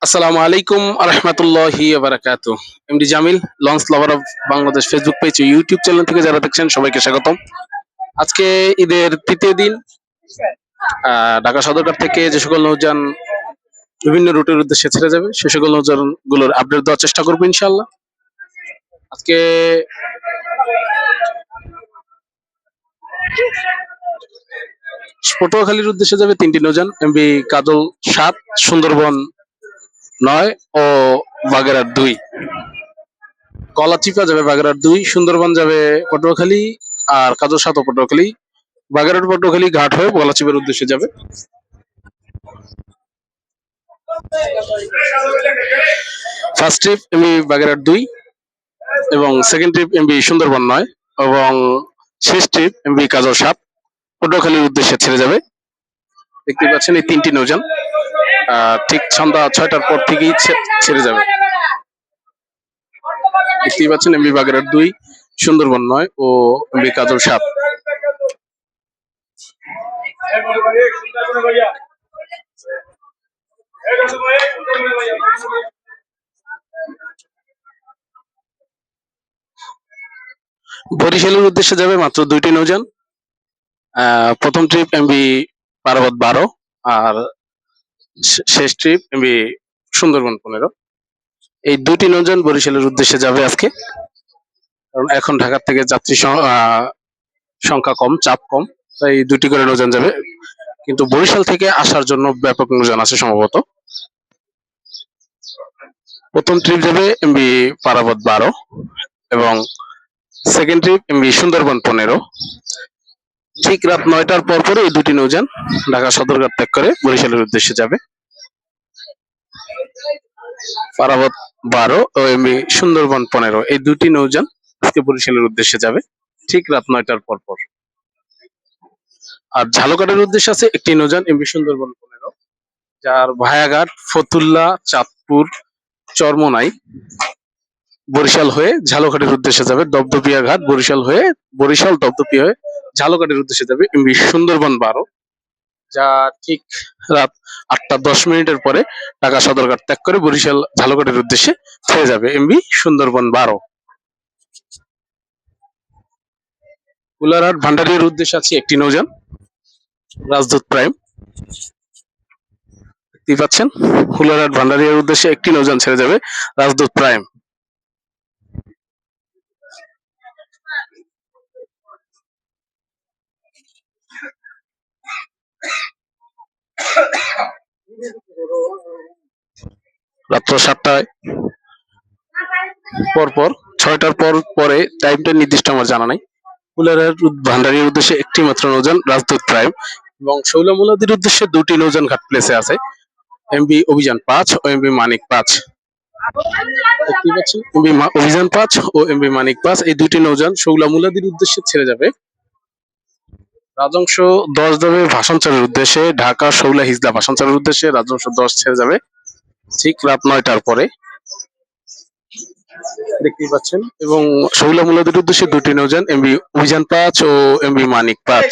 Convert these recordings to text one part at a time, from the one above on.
আসসালামু আলাইকুম আরহামাতুল্লাহি বারাকাতু। MD Jamil, launch lover of Bangladesh Facebook page ও ইউটিউব চ্যানেল থেকে যারা দেখছেন সবাইকে স্বাগতম। আজকে ঈদের তৃতীয় দিন। ঢাকা সদরঘাট থেকে যে সকল নৌযান বিভিন্ন রুটের উদ্দেশ্যে ছেড়ে যাবে সে সকল নৌযান গুলোর আপডেট দেওয়ার চেষ্টা করবো ইনশাল্লাহ। আজকে পটুয়াখালীর উদ্দেশ্যে যাবে তিনটি নৌযান, এমবি কাজল ৭, সুন্দরবন ৯ ও বাগেরহাট ২। কলাচিপা যাবে বাগেরহাট ২, সুন্দরবন যাবে পটুয়াখালী, আর কাজল ৭ ও পটুয়াখালী। বাগেরহাট পটুয়াখালী ঘাট হয়ে গলাচিপার উদ্দেশ্যে যাবে। ফার্স্ট ট্রিপ এমবি বাগেরহাট ২ এবং সেকেন্ড ট্রিপ এমবি সুন্দরবন ৯ এবং শেষ ট্রিপ এমবি কাজল ৭ পটুয়াখালীর উদ্দেশ্যে ছেড়ে যাবে। দেখতে পাচ্ছেন এই তিনটি নৌযান ঠিক সন্ধ্যা ৬টার পর থেকেই ছেড়ে যাবে। দেখতেই পাচ্ছেন এমবি বাগেরহাট ২, সুন্দরবন ৯ ও এমবি কাজল ৭। বরিশালের উদ্দেশ্যে যাবে মাত্র দুইটি নৌযান। প্রথম ট্রিপ এমবি পারাবত ১২ আর শেষ ট্রিপ এমবি সুন্দরবন ১৫। এই দুটি নৌযান বরিশালের উদ্দেশ্যে যাবে আজকে, কারণ এখন ঢাকার থেকে যাত্রী সংখ্যা কম, চাপ কম, তাই দুটি করে নৌযান যাবে। কিন্তু বরিশাল থেকে আসার জন্য ব্যাপক নৌযান আছে সম্ভবত। প্রথম ট্রিপ যাবে এমবি পারাবত ১২ এবং সেকেন্ড ট্রিপ এমবি সুন্দরবন ১৫। ঠিক রাত ৯টার পর পরে এই দুটি নৌযান ঢাকা সদরঘাট ত্যাগ করে বরিশালের উদ্দেশ্যে যাবে। পারাবত ১২ ও এমবি সুন্দরবন ১৫ এই দুটি নৌযান আজকে বরিশালের উদ্দেশ্যে যাবে ঠিক রাত ৯টার পর পর। আর ঝালকাঠির উদ্দেশ্যে আছে একটি নৌযান এমবি সুন্দরবন ১৫, যার ভায়াঘাট ফতুল্লা, চাঁদপুর, চরমোনাই, বরিশাল হয়ে ঝালকাঠির উদ্দেশ্যে যাবে। দপদপিয়া ঘাট বরিশাল হয়ে বরিশাল দপদপিয়া হয়ে ঝালকাঠির উদ্দেশ্যে যাবে এমবি সুন্দরবন ১২, যা ঠিক রাত ৮টা ১০ মিনিটের পরে ঢাকা সদরঘাট ত্যাগ করে বরিশাল ঝালকাঠির উদ্দেশ্যে ছেড়ে যাবে এমবি সুন্দরবন ১২। কুলারহাট ভান্ডারিয়ার উদ্দেশ্যে আছে একটি নৌযান রাজদূত প্রাইম। দেখতেই পাচ্ছেন কুলারহাট ভান্ডারিয়ার উদ্দেশ্যে একটি নৌযান ছেড়ে যাবে রাজদূত প্রাইম। রাত্র ৭টায় পরপর ৬টার পর পরে টাইমটা নির্দিষ্ট আমার জানা নাই। কুলারহাট ভান্ডারিয়ার উদ্দেশ্যে একটি মাত্র নৌযান রাজদূত প্রাইম এবং শৈলমূলাদির উদ্দেশ্যে দুটি নৌযান ঘাট প্লেসে আছে এমবি অভিযান ৫ ও এমবি মানিক ৫। দেখতে পাচ্ছেন এমবি অভিযান ৫ ও এমবি মানিক ৫ এই দুটি নৌযান শৌলামুলাদির উদ্দেশ্যে ছেড়ে যাবে। রাজংশ ১০ যাবে ভাষাঞ্চলের উদ্দেশ্যে, ঢাকা শৌলা হিজলা ভাষাঞ্চলের উদ্দেশ্যে রাজংশ ১০ ছেড়ে যাবে ঠিক রাত ৯টার পরে। দেখতেই পাচ্ছেন এবং শৌলামুলাদির উদ্দেশ্যে দুটি নৌযান এমবি অভিযান ৫ ও এমবি মানিক ৫।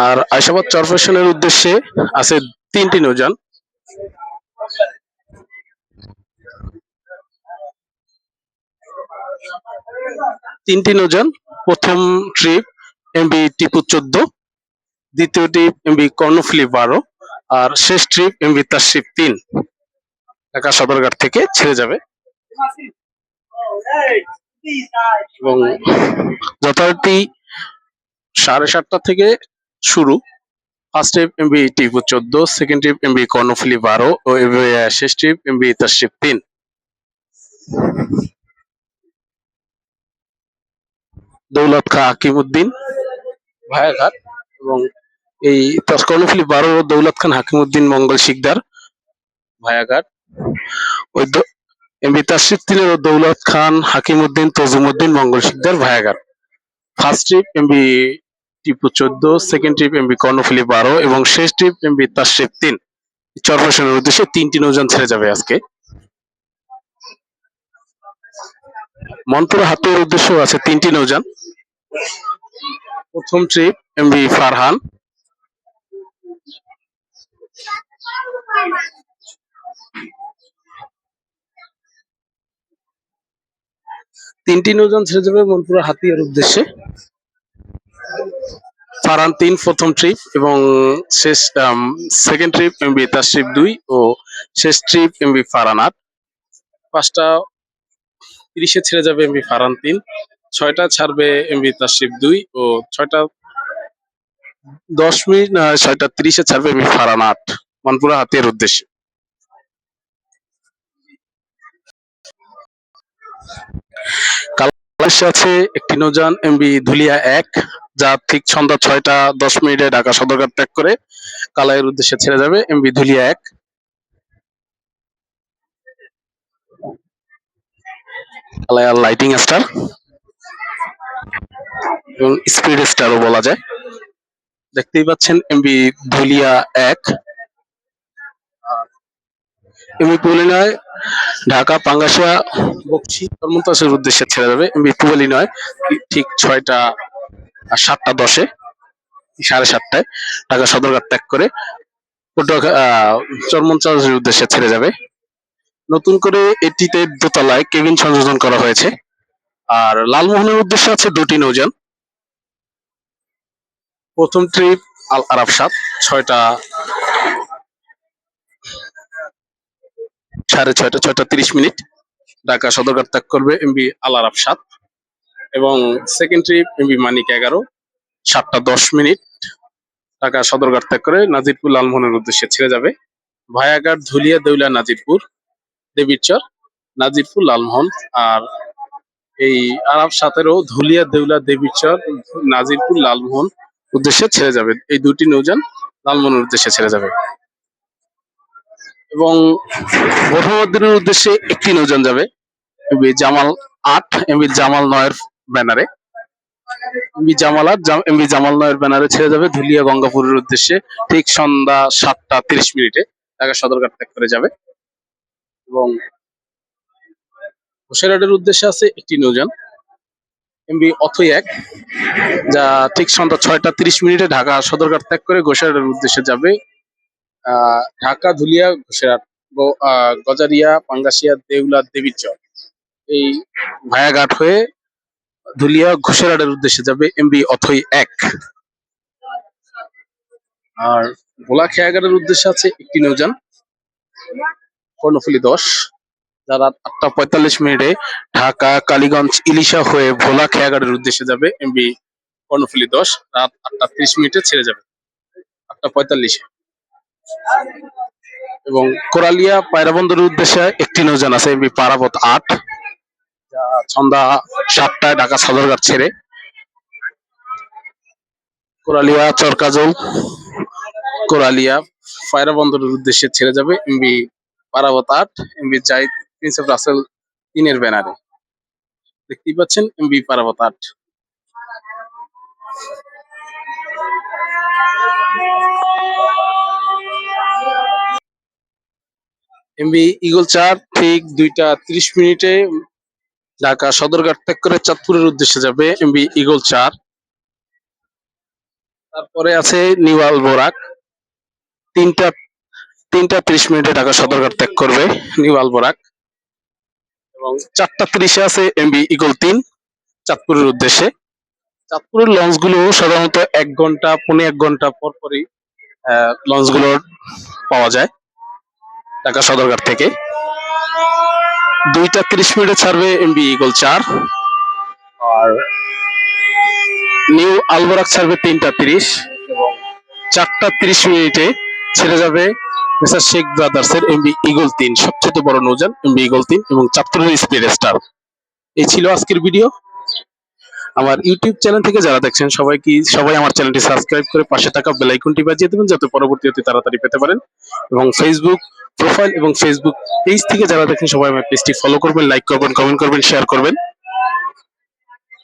আর আয়শাবাদ চরফ্যাশনের উদ্দেশ্যে আছে তিনটি নৌযান। তিনটি নৌযান, প্রথম ট্রিপ এমবি টিপু ১৪, দ্বিতীয় ট্রিপ এমবি কর্ণফুলী ১২ আর শেষ ট্রিপ এমবি তাশরিফ ৩ ঢাকা সদরঘাট থেকে ছেড়ে যাবে এবং যথারীতি ৭:৩০ থেকে শুরু। First trip MB Tipu ১৪, second trip MB Karnaphuli ১২ ও শেষ ট্রিপ এমবি তাশরিফ ৩। দৌলত খাঁ হাকিমউদ্দিন ভায়াঘাট এবং এই কর্ণফুলী ১২ ও দৌলত খান হাকিমউদ্দিন মঙ্গল শিকদার ভায়াঘাট। ওই এমবি তাশরিফ ৩ ও Daulat Khan Hakimuddin Tajumuddin Mangal Shikdar Bhayaghat. First trip MB Tipu ১৪, second trip MB Karnaphuli ১২ এবং শেষ ট্রিপ এমবি তাশরিফ ৩ চরফ্যাশনের উদ্দেশ্যে তিনটি নৌযান ছেড়ে যাবে আজকে। মনপুরা হাতিয়ার উদ্দেশ্যে আছে তিনটি নৌযান। প্রথম ট্রিপ এমবি ফারহান, তিনটি নৌযান ছেড়ে যাবে মনপুরা হাতিয়ার উদ্দেশ্যে। ফারহান 3 প্রথম ট্রিপ এবং শেষ সেকেন্ড ট্রিপ এমবি তাশরিফ 2 ও শেষ ট্রিপ এমবি ফারহান 8। 5টা 30-এ ছেড়ে যাবে এমবি ফারহান 3। 6টা ছাড়বে এমবি তাশরিফ 2 ও 6টা 10 মিনিট 6টা 30-এ ছাড়বে এমবি ফারহান 8 মনপুরা হাতিয়ার উদ্দেশ্যে। কালাশে আছে একটি নৌযান এমবি ধুলিয়া 1, যা ঠিক সন্ধ্যা 6টা 10 মিনিটে ঢাকা সদরঘাট ত্যাগ করে কালাইয়ের উদ্দেশ্যে ছেড়ে যাবে এমবি ধুলিয়া 1। কালাইয়ার লাইটিং স্টার এবং স্পিড স্টারও বলা যায়। দেখতেই পাচ্ছেন এমবি ধুলিয়া 1। এমবি পুলিনয় ঢাকা পাঙ্গাসিয়া বকশি কর্মতাসের উদ্দেশ্যে ছেড়ে যাবে এমবি পুলিনয় ঠিক 7টা 10-এ 7:30টায় ঢাকা সদরঘাট ত্যাগ করে চরমন্তাসের উদ্দেশ্যে ছেড়ে যাবে। নতুন করে এটিতে দোতলায় কেবিন সংযোজন করা হয়েছে। আর লালমোহনের উদ্দেশ্যে আছে দুটি নৌযান। প্রথম ট্রিপ আল আরাফ 7, 6:30 ঢাকা সদরঘাট ত্যাগ করবে এমবি আল আরাফ 7 এবং সেকেন্ড ট্রিপ এমবি মানিক 11, 7টা 10 ঢাকা সদরঘাট ত্যাগ করে নাজিরপুর লালমোহনের উদ্দেশ্যে ছেড়ে যাবে। ভায়াঘাট ধুলিয়া দেউলা নাজিরপুর দেবীরচর নাজিরপুর লালমোহন। আর এই আরাফ 7-এরও ধুলিয়া দেউলা দেবীরচর নাজিরপুর লালমোহন উদ্দেশ্যে ছেড়ে যাবে। এই দুটি নৌযান লালমোহনের উদ্দেশ্যে ছেড়ে যাবে এবং বড়মদ্দিনের উদ্দেশ্যে একটি নৌযান যাবে এমবি জামাল 8, এমবি জামাল 9-এর ব্যানারে। এমবি জামাল 9-এর ব্যানারে ছেড়ে যাবে ধুলিয়া গঙ্গাপুরের উদ্দেশ্যে ঠিক সন্ধ্যা 7টা 30 ঢাকা সদরঘাট ত্যাগ করে যাবে। এবং বসিরহাটের উদ্দেশ্যে আছে একটি নৌযান এমবি অথই 1, যা ঠিক সন্ধ্যা 6টা 30 ঢাকা সদরঘাট ত্যাগ করে গোসাইরহাটের উদ্দেশ্যে যাবে। ঢাকা ধুলিয়া গোসাইরহাট গজারিয়া পাঙ্গাসিয়া দেউলা দেবীরচর এই ভায়াঘাট হয়ে ধুলিয়া ঘোষেরহাটের উদ্দেশ্যে যাবে এমবি অথই 1। আর ভোলা খেয়াঘাটের উদ্দেশ্যে আছে একটি নৌযান কর্ণফুলী 10, যা রাত 8টা 45 ঢাকা কালীগঞ্জ ইলিশা হয়ে ভোলা খেয়াঘাটের উদ্দেশ্যে যাবে এমবি কর্ণফুলী 10 রাত 8টা 30 ছেড়ে যাবে 8টা 45। এবং কোরালিয়া পায়রা বন্দরের উদ্দেশ্যে একটি নৌযান আছে এমবি পারাবত 8, যা সন্ধ্যা 7টায় ঢাকা সদরঘাট ছেড়ে কোরালিয়া চরকাজল কোরালিয়া পায়রা বন্দরের উদ্দেশ্যে ছেড়ে যাবে MB Parabat 8, MB Jahid prince of Rasel 3-এর ব্যানারে। দেখতেই পাচ্ছেন এমবি পারাবত 8। এমবি ঈগল 4 ঠিক 2টা 30 ঢাকা সদরঘাট ত্যাগ করে চাঁদপুরের উদ্দেশ্যে যাবে এমবি ঈগল 4। তারপরে আছে নিউ আলবোরাক 3টা 30 ঢাকা সদরঘাট ত্যাগ করবে নিউ আলবোরাক। এবং 4টা 30-এ আছে এমবি ঈগল 3 চাঁদপুরের উদ্দেশ্যে। চাঁদপুরের লঞ্চগুলো সাধারণত 1 ঘন্টা 1.5 ঘন্টা পর পরই লঞ্চগুলো পাওয়া যায় ঢাকা সদরঘাট থেকে। 2টা 30 ছাড়বে এমবি ঈগল 4 আর নিউ আলবোরাক ছাড়বে 3টা 30 এবং 4টা 30 ছেড়ে যাবে মিস্টার শেখ ব্রাদার্সের এমবি ঈগল 3, সবচেয়ে বড় নৌযান এমবি ঈগল 3 এবং চাঁদপুরের স্পিড স্টার। এই ছিল আজকের ভিডিও। আমার ইউটিউব চ্যানেল থেকে যারা দেখছেন সবাই আমার চ্যানেলটি সাবস্ক্রাইব করে পাশে থাকা বেল আইকনটি বাজিয়ে দেবেন যাতে পরবর্তী অতি তাড়াতাড়ি পেতে পারেন। এবং ফেসবুক প্রোফাইল এবং ফেসবুক পেজ থেকে যারা দেখেন সবাই আমার পেজটি ফলো করবেন, লাইক করবেন, কমেন্ট করবেন, শেয়ার করবেন।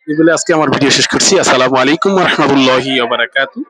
এই বলে আজকে আমার ভিডিও শেষ করছি। আসসালামু আলাইকুম ওয়া রাহমাতুল্লাহি ওয়া বারাকাতুহু।